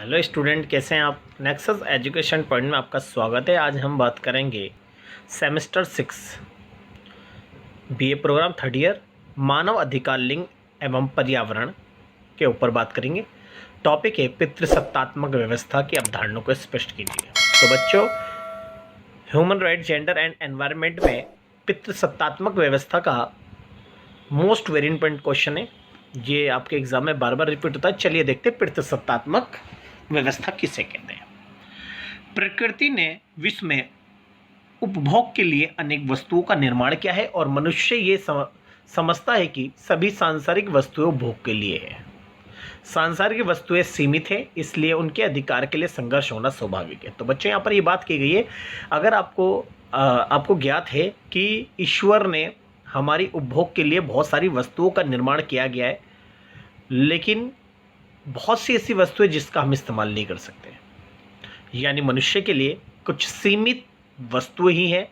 Hello student, कैसे हैं आप। नेक्सस एजुकेशन पॉइंट में आपका स्वागत है। आज हम बात करेंगे semester 6 BA programme third year मानव अधिकार, लिंग एवं पर्यावरण के ऊपर बात करेंगे। टॉपिक है पितृसत्तात्मक व्यवस्था की अवधारणा को स्पष्ट कीजिए। तो बच्चों, human right, gender and environment में पितृसत्तात्मक व्यवस्था का मोस्ट वेरी इंपॉर्टेंट क्वेश्चन है। ये आपके एग्जाम में बार बार रिपीट होता है। चलिए देखते हैं पितृसत्तात्मक व्यवस्था किसे कहते हैं। प्रकृति ने विश्व में उपभोग के लिए अनेक वस्तुओं का निर्माण किया है और मनुष्य ये समझता है कि सभी सांसारिक वस्तुएं उपभोग के लिए है। सांसारिक वस्तुएं सीमित है, इसलिए उनके अधिकार के लिए संघर्ष होना स्वाभाविक है। तो बच्चों, यहाँ पर ये बात की गई है, अगर आपको ज्ञात है कि ईश्वर ने हमारी उपभोग के लिए बहुत सारी वस्तुओं का निर्माण किया गया है, लेकिन बहुत सी ऐसी वस्तुएं जिसका हम इस्तेमाल नहीं कर सकते। यानी मनुष्य के लिए कुछ सीमित वस्तुएं ही हैं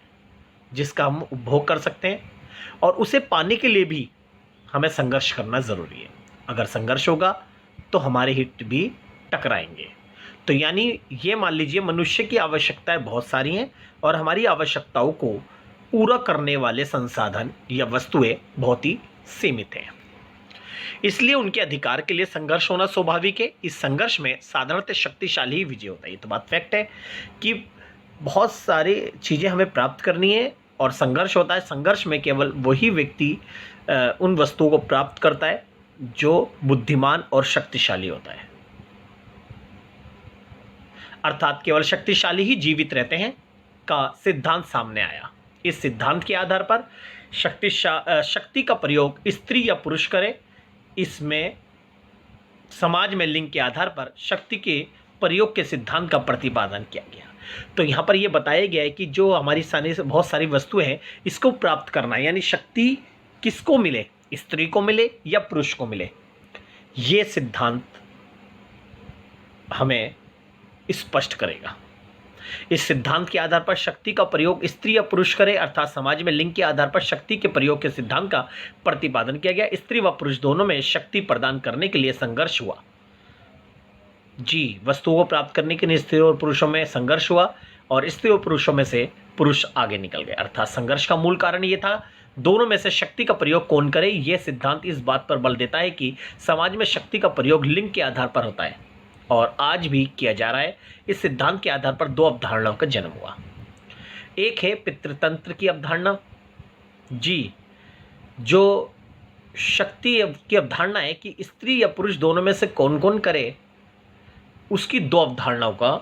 जिसका हम उपभोग कर सकते हैं, और उसे पाने के लिए भी हमें संघर्ष करना ज़रूरी है। अगर संघर्ष होगा तो हमारे हित भी टकराएंगे। तो यानी ये मान लीजिए, मनुष्य की आवश्यकताएं बहुत सारी हैं और हमारी आवश्यकताओं को पूरा करने वाले संसाधन या वस्तुएं बहुत ही सीमित हैं। इसलिए उनके अधिकार के लिए संघर्ष होना स्वाभाविक है। इस संघर्ष में साधारणतः शक्तिशाली ही विजय होता है। ये तो बात फैक्ट है कि बहुत सारी चीज़ें हमें प्राप्त करनी है और संघर्ष होता है। संघर्ष में केवल वही व्यक्ति उन वस्तुओं को प्राप्त करता है जो बुद्धिमान और शक्तिशाली होता है। अर्थात केवल शक्तिशाली ही जीवित रहते हैं का सिद्धांत सामने आया। इस सिद्धांत के आधार पर शक्ति का प्रयोग स्त्री या पुरुष करे, इसमें समाज में लिंग के आधार पर शक्ति के प्रयोग के सिद्धांत का प्रतिपादन किया गया। तो यहाँ पर यह बताया गया है कि जो हमारी बहुत सारी वस्तुएं हैं, इसको प्राप्त करना, यानी शक्ति किसको मिले, स्त्री को मिले या पुरुष को मिले, ये सिद्धांत हमें स्पष्ट करेगा। इस सिद्धांत के आधार पर शक्ति का प्रयोग स्त्री या पुरुष करे, अर्थात समाज में लिंग के आधार पर शक्ति के प्रयोग के सिद्धांत का प्रतिपादन किया गया। स्त्री व पुरुष दोनों में शक्ति प्रदान करने के लिए संघर्ष हुआ। जी, वस्तुओं को प्राप्त करने के लिए स्त्री और पुरुषों में संघर्ष हुआ और स्त्री और पुरुषों में से पुरुष आगे निकल गए। अर्थात संघर्ष का मूल कारण ये था, दोनों में से शक्ति का प्रयोग कौन करे। यह सिद्धांत इस बात पर बल देता है कि समाज में शक्ति का प्रयोग लिंग के आधार पर होता है और आज भी किया जा रहा है। इस सिद्धांत के आधार पर दो अवधारणाओं का जन्म हुआ। एक है पितृतंत्र की अवधारणा। जी, जो शक्ति की अवधारणा है कि स्त्री या पुरुष दोनों में से कौन कौन करे, उसकी दो अवधारणाओं का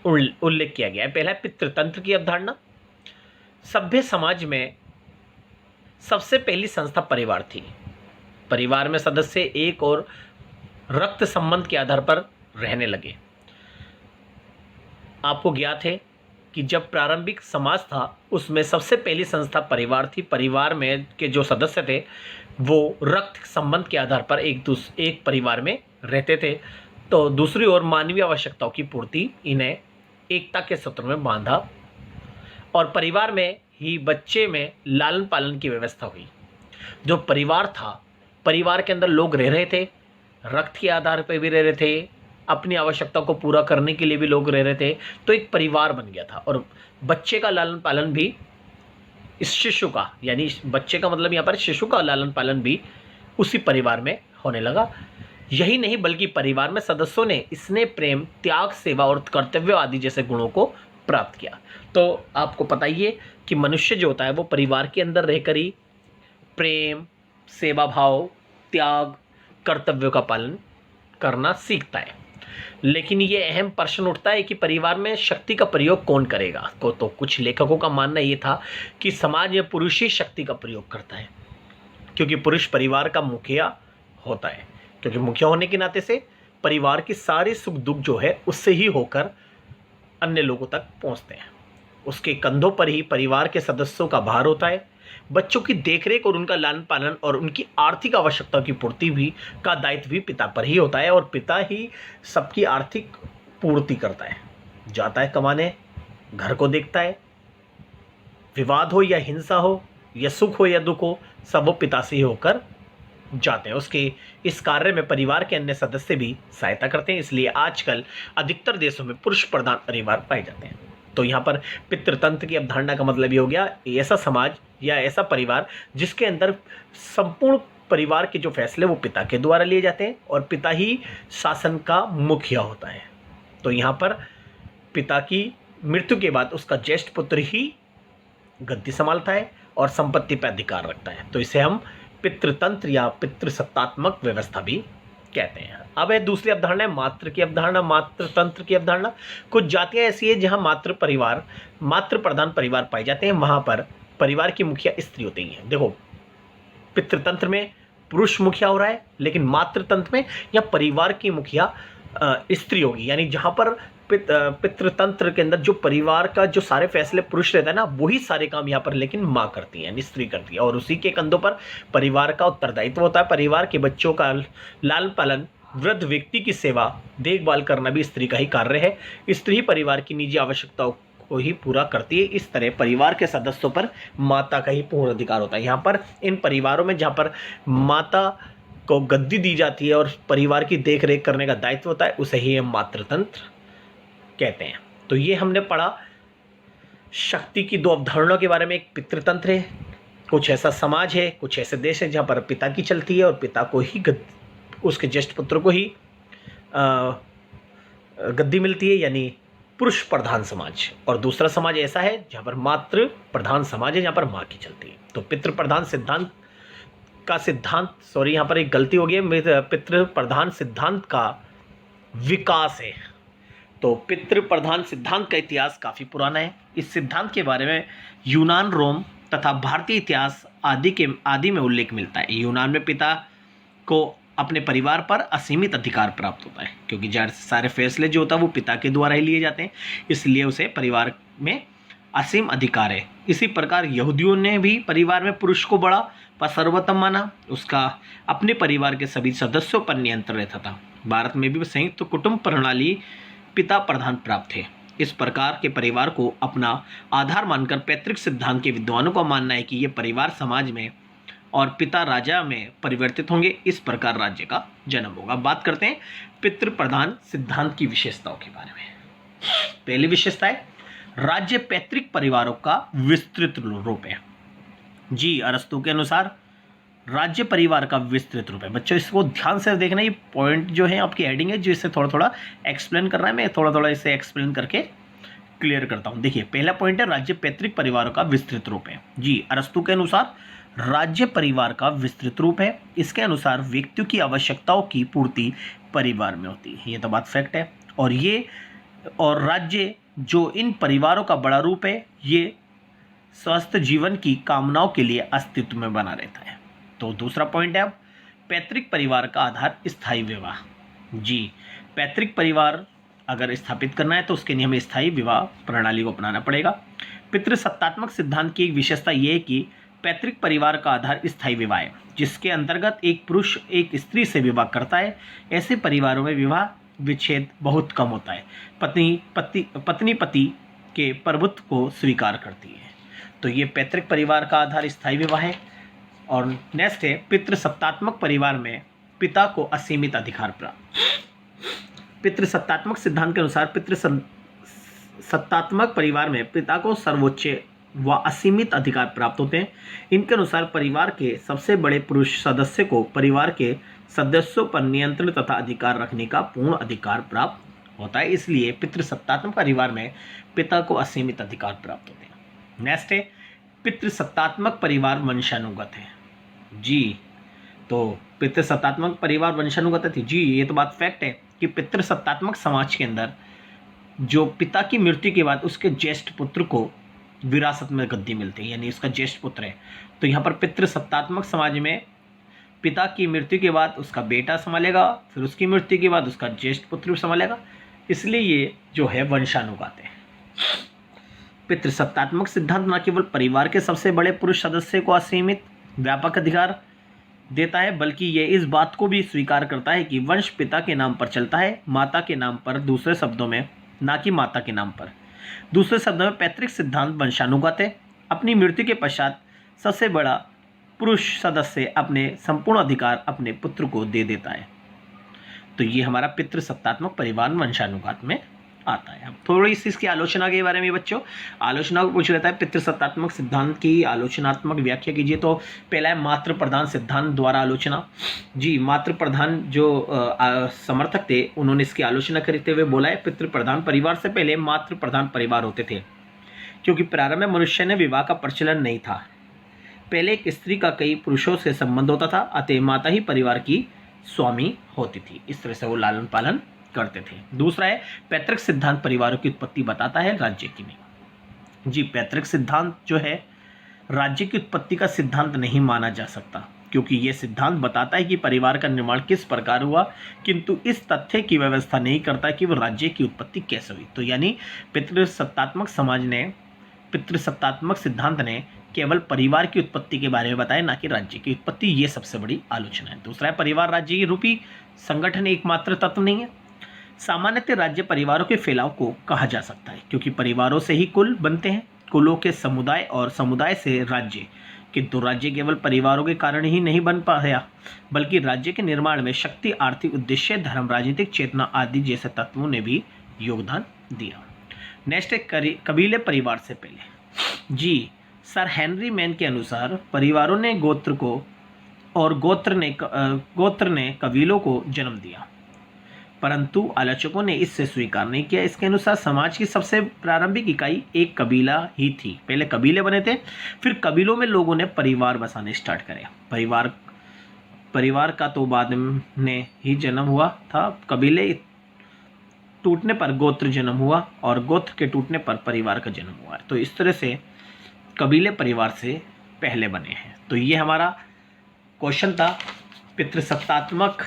उल्लेख किया गया है। पहला है पितृतंत्र की अवधारणा। सभ्य समाज में सबसे पहली संस्था परिवार थी। परिवार में सदस्य एक और रक्त संबंध के आधार पर रहने लगे। आपको ज्ञात है कि जब प्रारंभिक समाज था, उसमें सबसे पहली संस्था परिवार थी। परिवार में के जो सदस्य थे वो रक्त संबंध के आधार पर एक परिवार में रहते थे। तो दूसरी ओर मानवीय आवश्यकताओं की पूर्ति इन्हें एकता के सूत्र में बांधा और परिवार में ही बच्चे में लालन पालन की व्यवस्था हुई। जो परिवार था, परिवार के अंदर लोग रह रहे थे, रक्त के आधार पर भी रह रहे थे, अपनी आवश्यकताओं को पूरा करने के लिए भी लोग रह रहे थे। तो एक परिवार बन गया था और बच्चे का लालन पालन भी इस शिशु का, यानी बच्चे का मतलब यहाँ पर शिशु का लालन पालन भी उसी परिवार में होने लगा। यही नहीं बल्कि परिवार में सदस्यों ने स्नेह, प्रेम, त्याग, सेवा और कर्तव्य आदि जैसे गुणों को प्राप्त किया। तो आपको पता ही है कि मनुष्य जो होता है वो परिवार के अंदर रहकर ही प्रेम, सेवा भाव, त्याग, कर्तव्यों का पालन करना सीखता है। लेकिन ये अहम प्रश्न उठता है कि परिवार में शक्ति का प्रयोग कौन करेगा। तो कुछ लेखकों का मानना ये था कि समाज में पुरुष ही शक्ति का प्रयोग करता है, क्योंकि पुरुष परिवार का मुखिया होता है। क्योंकि मुखिया होने के नाते से परिवार की सारी सुख दुख जो है उससे ही होकर अन्य लोगों तक पहुंचते हैं। उसके कंधों पर ही परिवार के सदस्यों का भार होता है। बच्चों की देखरेख और उनका लालन पालन और उनकी आर्थिक आवश्यकताओं की पूर्ति भी का दायित्व भी पिता पर ही होता है और पिता ही सबकी आर्थिक पूर्ति करता है। जाता है कमाने, घर को देखता है, विवाद हो या हिंसा हो या सुख हो या दुख हो, सब वो पिता से ही होकर जाते हैं। उसके इस कार्य में परिवार के अन्य सदस्य भी सहायता करते हैं, इसलिए आजकल अधिकतर देशों में पुरुष प्रधान परिवार पाए जाते हैं। तो यहाँ पर पितृतंत्र की अवधारणा का मतलब ये हो गया, ऐसा समाज या ऐसा परिवार जिसके अंदर संपूर्ण परिवार के जो फैसले वो पिता के द्वारा लिए जाते हैं और पिता ही शासन का मुखिया होता है। तो यहाँ पर पिता की मृत्यु के बाद उसका ज्येष्ठ पुत्र ही गद्दी संभालता है और संपत्ति पर अधिकार रखता है। तो इसे हम पितृतंत्र या पितृसत्तात्मक व्यवस्था भी कहते हैं। अब है दूसरी अवधारणा है मातृ की अवधारणा, मातृतंत्र की अवधारणा। कुछ जातियां ऐसी है जहां मातृ प्रधान परिवार पाए जाते हैं, वहां पर परिवार की मुखिया स्त्री होती है। देखो, पितृतंत्र में पुरुष मुखिया हो रहा है, लेकिन मातृतंत्र में या परिवार की मुखिया स्त्री होगी। यानी जहां पर पितृतंत्र के अंदर जो परिवार का जो सारे फैसले पुरुष रहता है ना, वही सारे काम यहाँ पर लेकिन माँ करती है, स्त्री करती है, और उसी के कंधों पर परिवार का उत्तरदायित्व होता है। परिवार के बच्चों का लालन पालन, वृद्ध व्यक्ति की सेवा देखभाल करना भी स्त्री का ही कार्य है। स्त्री ही परिवार की निजी आवश्यकताओं को ही पूरा करती है। इस तरह परिवार के सदस्यों पर माता का ही पूर्ण अधिकार होता है। यहाँ पर इन परिवारों में जहाँ पर माता को गद्दी दी जाती है और परिवार की देख रेख करने का दायित्व होता है, उसे ही हम मातृतंत्र कहते हैं। तो ये हमने पढ़ा शक्ति की दो अवधारणाओं के बारे में। एक पितृतंत्र है, कुछ ऐसा समाज है, कुछ ऐसे देश है जहाँ पर पिता की चलती है और पिता को ही उसके ज्येष्ठ पुत्र को ही गद्दी मिलती है, यानी पुरुष प्रधान समाज। और दूसरा समाज ऐसा है जहाँ पर मातृ प्रधान समाज है, जहाँ पर माँ की चलती है। तो पितृ प्रधान यहाँ पर एक गलती हो गई है, पितृ प्रधान सिद्धांत का विकास है। तो पितृ प्रधान सिद्धांत का इतिहास काफ़ी पुराना है। इस सिद्धांत के बारे में यूनान, रोम तथा भारतीय इतिहास आदि में उल्लेख मिलता है। यूनान में पिता को अपने परिवार पर असीमित अधिकार प्राप्त होता है, क्योंकि सारे फैसले जो होता है वो पिता के द्वारा ही लिए जाते हैं, इसलिए उसे परिवार में असीम अधिकार है। इसी प्रकार यहूदियों ने भी परिवार में पुरुष को बड़ा व सर्वोत्तम माना, उसका अपने परिवार के सभी सदस्यों पर नियंत्रण रहता था। भारत में भी संयुक्त कुटुंब प्रणाली पिता प्रधान प्राप्त है। इस प्रकार के परिवार को अपना आधार मानकर पैतृक सिद्धांत के विद्वानों का मानना है कि ये परिवार समाज में और पिता राजा में परिवर्तित होंगे, इस प्रकार राज्य का जन्म होगा। बात करते हैं पितृ प्रधान सिद्धांत की विशेषताओं के बारे में। पहली विशेषता है राज्य पैतृक परिवारों का विस्तृत रूप है। जी, अरस्तु के अनुसार राज्य परिवार का विस्तृत रूप है। बच्चों इसको ध्यान से देखना, ये पॉइंट जो है आपकी हेडिंग है जो इसे थोड़ा थोड़ा एक्सप्लेन कर रहा है, मैं थोड़ा थोड़ा इसे एक्सप्लेन करके क्लियर करता हूँ। देखिए, पहला पॉइंट है राज्य पैतृक परिवारों का विस्तृत रूप है। जी, अरस्तु के अनुसार राज्य परिवार का विस्तृत रूप है। इसके अनुसार व्यक्तियों की आवश्यकताओं की पूर्ति परिवार में होती है, ये तो बात फैक्ट है। और राज्य जो इन परिवारों का बड़ा रूप है, ये स्वस्थ जीवन की कामनाओं के लिए अस्तित्व में बना रहता है। तो दूसरा पॉइंट है अब पैतृक परिवार का आधार स्थायी विवाह। जी, पैतृक परिवार अगर स्थापित करना है तो उसके लिए हमें स्थायी विवाह प्रणाली को अपनाना पड़ेगा। पितृसत्तात्मक सिद्धांत की एक विशेषता यह है कि पैतृक परिवार का आधार स्थायी विवाह है, जिसके अंतर्गत एक पुरुष एक स्त्री से विवाह करता है। ऐसे परिवारों में विवाह विच्छेद बहुत कम होता है। पत्नी पति के प्रभुत्व को स्वीकार करती है। तो ये पैतृक परिवार का आधार स्थायी विवाह है। और नेक्स्ट है पितृसत्तात्मक परिवार में पिता को असीमित अधिकार प्राप्त। पितृसत्तात्मक सिद्धांत के अनुसार पितृसत्तात्मक परिवार में पिता को सर्वोच्च व असीमित अधिकार प्राप्त होते हैं। इनके अनुसार परिवार के सबसे बड़े पुरुष सदस्य को परिवार के सदस्यों पर नियंत्रण तथा अधिकार रखने का पूर्ण अधिकार प्राप्त होता है। इसलिए पितृसत्तात्मक परिवार में पिता को असीमित अधिकार प्राप्त होते हैं। नेक्स्ट है पितृसत्तात्मक परिवार वंशानुगत है। जी, तो पितृसत्तात्मक परिवार वंशानुगत है। जी, ये तो बात फैक्ट है कि पितृसत्तात्मक समाज के अंदर जो पिता की मृत्यु के बाद उसके ज्येष्ठ पुत्र को विरासत में गद्दी मिलती है, यानी उसका ज्येष्ठ पुत्र है। तो यहाँ पर पितृसत्तात्मक समाज में पिता की मृत्यु के बाद उसका बेटा संभालेगा, फिर उसकी मृत्यु के बाद उसका ज्येष्ठ पुत्र भी संभालेगा, इसलिए ये जो है वंशानुगत है। पितृसत्तात्मक सिद्धांत न केवल परिवार के सबसे बड़े पुरुष सदस्य को असीमित व्यापक अधिकार देता है, बल्कि ये इस बात को भी स्वीकार करता है कि वंश पिता के नाम पर चलता है, माता के नाम पर, दूसरे शब्दों में ना कि माता के नाम पर। दूसरे शब्दों में पैतृक सिद्धांत वंशानुगत है। अपनी मृत्यु के पश्चात सबसे बड़ा पुरुष सदस्य अपने संपूर्ण अधिकार अपने पुत्र को दे देता है। तो ये हमारा पितृसत्तात्मक परिवार वंशानुगत में आता है। अब थोड़ी सी इसकी आलोचना के बारे में बच्चों, आलोचना को पूछ लेता है पितृसत्तात्मक सिद्धांत की आलोचनात्मक व्याख्या कीजिए। तो पहला है मातृ प्रधान सिद्धांत द्वारा आलोचना। जी, मातृ प्रधान जो समर्थक थे उन्होंने इसकी आलोचना करते हुए बोला है पितृ प्रधान परिवार से पहले मातृ प्रधान परिवार होते थे, क्योंकि प्रारंभ में मनुष्य ने विवाह का प्रचलन नहीं था। पहले एक स्त्री का कई पुरुषों से संबंध होता था, अतः माता ही परिवार की स्वामी होती थी। इस तरह से वो लालन पालन करते थे। दूसरा है पैतृक सिद्धांत परिवारों की उत्पत्ति बताता है, राज्य की नहीं। जी, पैतृक सिद्धांत जो है राज्य की उत्पत्ति का सिद्धांत नहीं माना जा सकता, क्योंकि यह सिद्धांत बताता है कि परिवार का निर्माण किस प्रकार हुआ, किंतु इस तथ्य की व्यवस्था नहीं करता कि वह राज्य की उत्पत्ति कैसे हुई। तो यानी पितृसत्तात्मक समाज ने, पितृसत्तात्मक सिद्धांत ने केवल परिवार की उत्पत्ति के बारे में बताया, ना कि राज्य की उत्पत्ति। ये सबसे बड़ी आलोचना है। दूसरा है परिवार राज्य की रूपी संगठन एकमात्र तत्व नहीं है। सामान्यतः राज्य परिवारों के फैलाव को कहा जा सकता है, क्योंकि परिवारों से ही कुल बनते हैं, कुलों के समुदाय और समुदाय से राज्य। किंतु राज्य केवल परिवारों के कारण ही नहीं बन पाया, बल्कि राज्य के निर्माण में शक्ति, आर्थिक उद्देश्य, धर्म, राजनीतिक चेतना आदि जैसे तत्वों ने भी योगदान दिया। नेक्स्ट है कबीले परिवार से पहले। जी, सर हेनरी मैन के अनुसार परिवारों ने गोत्र को और गोत्र ने कबीलों को जन्म दिया, परंतु आलोचकों ने इससे स्वीकार नहीं किया। इसके अनुसार समाज की सबसे प्रारंभिक इकाई एक कबीला ही थी। पहले कबीले बने थे, फिर कबीलों में लोगों ने परिवार बसाने स्टार्ट करे। परिवार का तो बाद में ही जन्म हुआ था। कबीले टूटने पर गोत्र जन्म हुआ और गोत्र के टूटने पर परिवार का जन्म हुआ। तो इस तरह से कबीले परिवार से पहले बने हैं। तो ये हमारा क्वेश्चन था पितृसत्तात्मक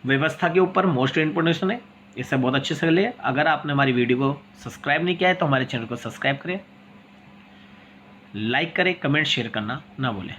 व्यवस्था के ऊपर। मोस्ट इम्पोर्टेंट है, इसे बहुत अच्छे से ले। अगर आपने हमारी वीडियो को सब्सक्राइब नहीं किया है तो हमारे चैनल को सब्सक्राइब करें, लाइक करें, कमेंट शेयर करना ना भूलें।